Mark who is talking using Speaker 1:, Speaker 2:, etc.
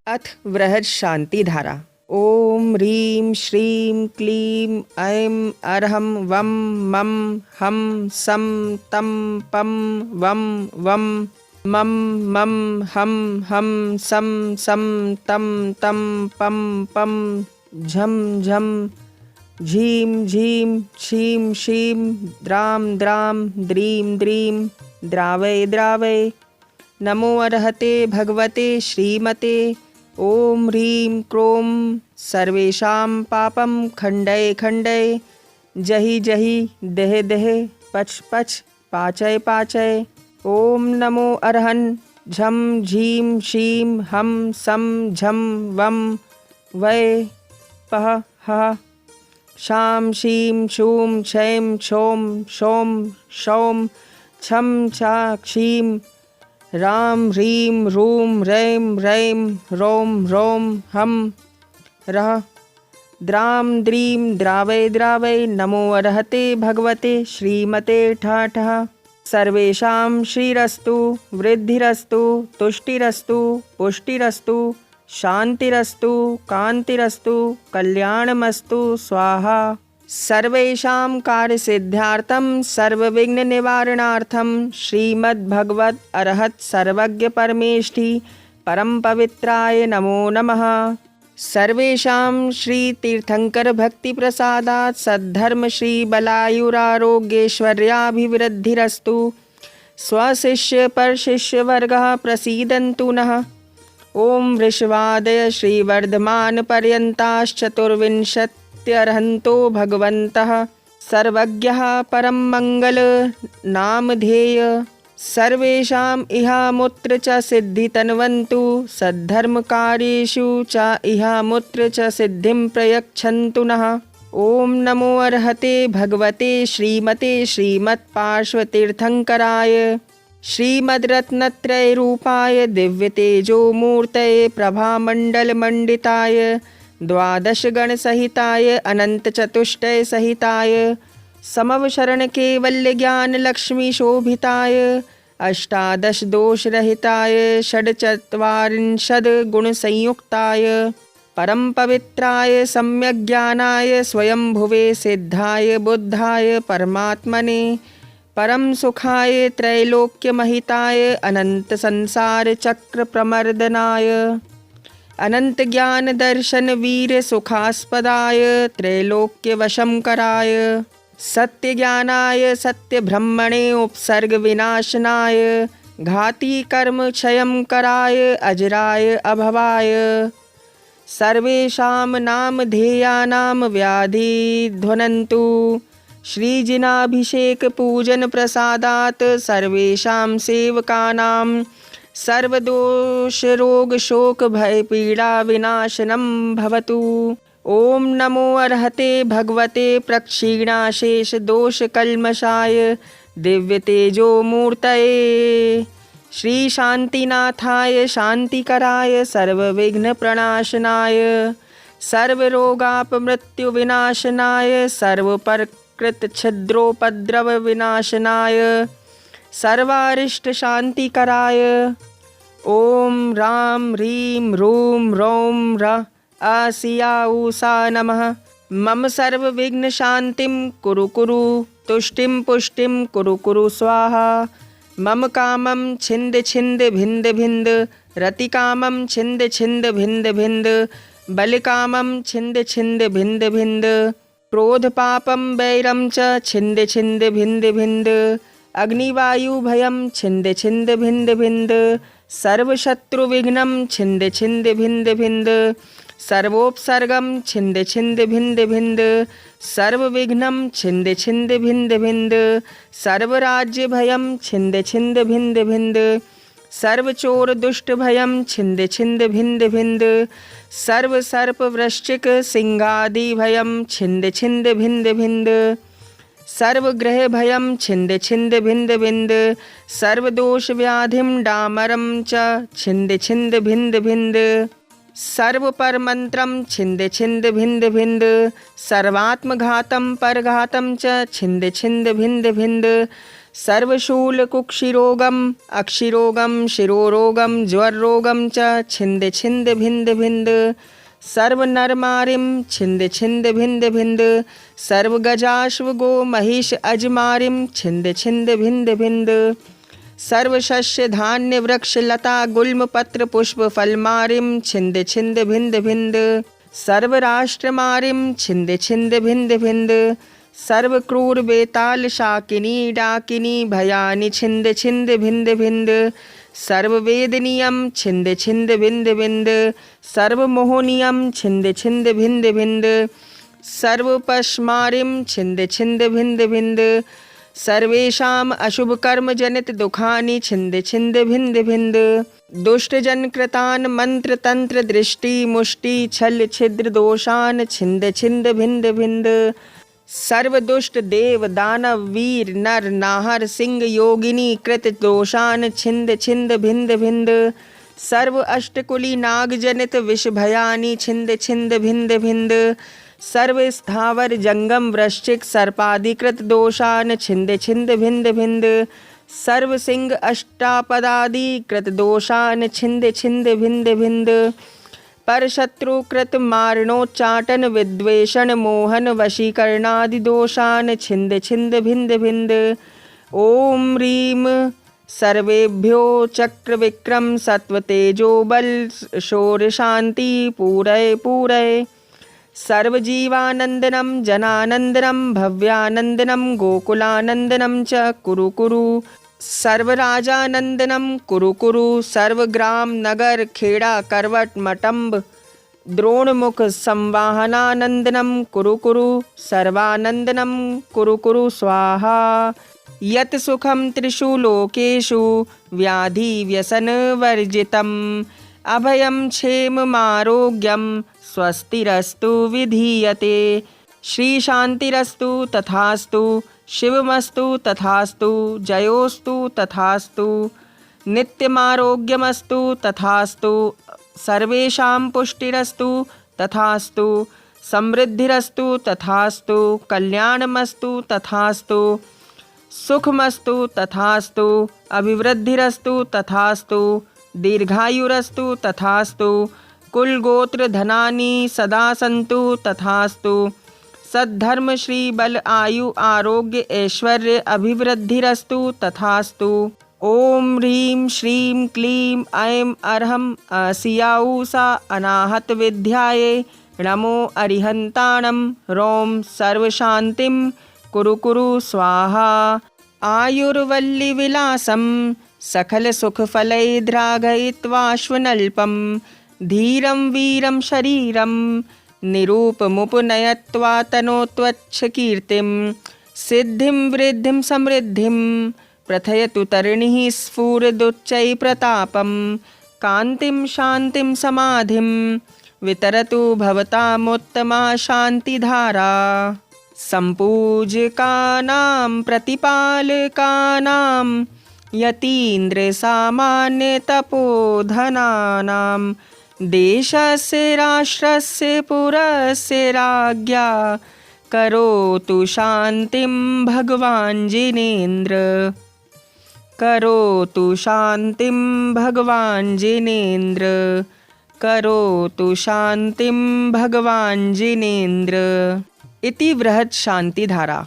Speaker 1: अथ बृहत् शांति धारा। ओम ह्रीं श्रीं क्लीं ऐं अरहं वं मं हं सं तं पं वं वं मं मं हं हं सं सं तं तं पं पं झं झं झीं झीं क्षीं क्षीं द्रां द्रां द्रीं द्रीं द्रावय द्रावय। नमो अर्हते भगवते श्रीमते। ओम ह्रीं क्रों सर्वेषां पापं खण्डय खण्डय। जहि जहि देह देह पच पच पाचय पाचय। ओम नमो अर्हन् झं झीं शीं हं सं झं वं वै पह ह शां शीं शूं क्षैं क्षौं शौं शौं छं छा क्षीं रां ह्रीं रूं रैं रैं रौं रौं हं रः द्रां द्रीं द्रावय द्रावय। नमो अर्हते भगवते श्रीमते ठः ठः। सर्वेषां श्रीरस्तु वृद्धिरस्तु तुष्टिरस्तु पुष्टिरस्तु शान्तिरस्तु कान्तिरस्तु कल्याणमस्तु स्वाहा। सर्वेषां कार्यसिद्ध्यार्थं सर्वविघ्ननिवारणार्थं श्रीमद्भगवद् अरहत् सर्वज्ञ परमेष्ठि परम पवित्राय नमो नमः। सर्वेषां श्री तीर्थंकर भक्ति प्रसादात् सद्धर्म श्री बलायुरारोग्यैश्वर्याभिवृद्धिरस्तु। स्वशिष्य परशिष्य वर्गः प्रसीदन्तु नः। ओम वृषभादय श्रीवर्धमान पर्यन्ताश्चतुर्विंशत्यर्हन्तो भगवन्तः सर्वज्ञः परम मंगल नामधेय। सर्वेषाम् इहामुत्र च सिद्धितन्वन्तु सद्धर्मकार्येषु च इहामुत्र च सिद्धिं प्रयच्छन्तु नः। ओम नमो अर्हते भगवते श्रीमते श्रीमत्पार्श्वतीर्थंकराय श्रीमद्रत्नत्रय रूपाय दिव्यतेजोमूर्तये प्रभामण्डलमण्डिताय द्वादशगणसहिताय अनन्तचतुष्टय सहिताय समवशरण कैवल्यज्ञानलक्ष्मीशोभिताय अष्टादशदोषरहिताय षड्चत्वारिंशद्गुणसंयुक्ताय परम पवित्राय सम्यग्ज्ञानाय स्वयंभुवे सिद्धाय बुद्धाय परमात्मने परम सुखाय त्रैलोक्यमहिताय अनंत संसार चक्र प्रमर्दनाय अनंत ज्ञान दर्शन वीर सुखास्पदाय त्रैलोक्य वशंकराय सत्य ज्ञानाय सत्य ब्रह्मणे उपसर्ग विनाशनाय घाती कर्म क्षयं कराय अजराय अभवाय सर्वेषां नामधेयानां व्याधि ध्वनन्तु। श्रीजिनाभिषेक पूजन प्रसादात् सर्वेषां सेवकानां सर्वदोष रोग शोक भय पीड़ा विनाशनं भवतु। ओम नमो अर्हते भगवते प्रक्षीणाशेष दोष कल्मषाय दिव्य तेजो मूर्तये श्री शांतिनाथाय शांतिकराय सर्वविघ्न प्रणाशनाय सर्वरोगापमृत्यु विनाशनाय सर्वप्रकृत छिद्रोपद्रव विनाशनाय सर्वारिष्ट शांतिकराय ओम राम ह्रीं रूं रौं रः आसिया ऊषा नमः। मम सर्वविघ्न शांतिं कुरु कुरु तुष्टिं पुष्टिं कुरु कुरु स्वाहा। मम कामं छिंद छिंद भिंद भिंद रतिकामं छिंद छिंद भिंद भिंद बलिकामं छिंद छिंद भिंद भिंद क्रोध पापं वैरं च छिंद छिंद भिंद भिंद अग्निवायु भयं छिंद छिंद भिंद भिंद सर्वशत्रुविघ्नं छिंद छिंद भिंद भिंद सर्वोपसर्गं छिंद छिंद भिंद भिंद सर्वविघ्नं छिंद छिंद भिंद भिंद सर्वराज्य भयं छिंद छिंद भिंद भिंद सर्वचोर दुष्ट भयं छिंद छिंद भिंद भिंद सर्व सर्प वृश्चिक सिंहादि भयं छिंद छिंद भिंद भिंद सर्वग्रह भयं छिंद छिंद भिंद भिंद सर्वदोष व्याधिं डामरं च छिंद छिंद भिंद भिंद सर्वपरमंत्रं छिंद छिंद भिंद भिंद सर्वात्मघातं परघातं च छिंद छिंद भिंद भिंद सर्वशूलकुक्षिरोगम् अक्षिरोगं शिरोरोगं ज्वररोगं च छिन्द छिन्द भिन्द भिन्द सर्वनरमारिं छिन्द छिन्द भिन्द भिन्द सर्वगजाश्वगो महिष अजमारिं छिन्द छिन्द भिन्द भिन्द सर्वशस्य धान्य वृक्ष लता गुल्म पत्र पुष्प फलमारिं छिन्द छिन्द भिन्द भिन्द सर्वराष्ट्रमारिं छिन्द छिन्द भिन्द भिन्द सर्वक्रूर बेताल शाकिनी डाकिनी भयानि छिन्द छिन्द भिन्द भिन्द सर्ववेदनीयं छिन्द छिन्द भिन्द भिन्द सर्वमोहनीयं छिन्द छिन्द भिन्द भिन्द सर्वपश्मारिं छिन्द छिन्द भिन्द भिन्द सर्वेषाम् अशुभकर्मजनित दुखानि छिन्द छिन्द भिन्द भिन्द दुष्टजनकृतान् मंत्र तंत्र दृष्टि मुष्टि छल छिद्र दोषान् छिन्द छिन्द भिन्द भिन्द सर्वदुष्ट देव दानव वीर नर नाहर सिंह योगिनी कृत दोषान् छिन्द छिन्द भिन्द भिन्द सर्व अष्टकुली नाग जनित विष भयानि छिन्द छिन्द भिन्द भिन्द सर्व स्थावर जंगम वृश्चिक सर्पादिकृत दोषान् छिन्द छिन्द भिन्द भिन्द सर्व सिंह अष्टापदादिकृत दोषान् छिन्द छिन्द भिन्द भिन्द परशत्रुकृत मारणोच्चाटन विद्वेषण मोहन वशीकरणादि दोषान् छिन्द छिन्द भिन्द भिन्द ओम ह्रीं सर्वेभ्यो चक्र विक्रम सत्वतेजो बल शौर्य शांति पूरय पूरय सर्वजीवानंदनम जनानंदनम भव्यानंदनम गोकुलानंदनम च कुरु कुरु सर्वराजानंदनम कुरु कुरु सर्वग्राम नगर खेड़ा करवट मटम्ब द्रोणमुख संवाहनानंदनम कुरु कुरु सर्वानंदनम कुरु कुरु स्वाहा यत सुखम त्रिषु लोकेषु व्याधि व्यसन वर्जितम अभयम क्षेममारोग्यम स्वस्तिरस्तु विधीयते श्री शांतिरस्तु तथास्तु शिवमस्तु तथास्तु जयोस्तु तथास्तु नित्यमारोग्यमस्तु तथास्तु सर्वेषां पुष्टिरस्तु तथास्तु समृद्धिरस्तु तथास्तु कल्याणमस्तु तथास्तु सुखमस्तु तथास्तु अभिवृद्धिरस्तु तथास्तु दीर्घायुरस्तु तथास्तु कुल गोत्र धनानि सदा सन्तु तथास्तु सद्धर्म श्री बल आयु आरोग्य ऐश्वर्य अभिवृद्धिरस्तु तथास्तु ओम ह्रीं श्रीं क्लीं ऐं अर्हं सियाऊसा अनाहत विद्याये नमो अरिहन्ताणं रौं सर्वशान्तिं कुरु कुरु स्वाहा आयुर्वल्लिविलासं सकलसुखफलैर्द्रागयित्वाश्वनल्पं धीरं वीरं शरीरं निरूपमुपनयत्वा तनोत्वच्छकीर्तिं सिद्धिं वृद्धिं समृद्धिं प्रथयतु तरणिः स्फुरदुच्चैप्रतापं कान्तिं शान्तिं समाधिं वितरतु भवतामुत्तमा शान्तिधारा सम्पूज्यकानां प्रतिपालकानां यतीन्द्रसामान्यतपोधनानां देशस्य राष्ट्रस्य पुरस्य राज्ञा करोतु शान्तिं भगवान् जिनेन्द्र करोतु शान्तिं भगवान् जिनेन्द्र करोतु शान्तिं भगवान् जिनेन्द्र इति बृहत् शान्तिधारा।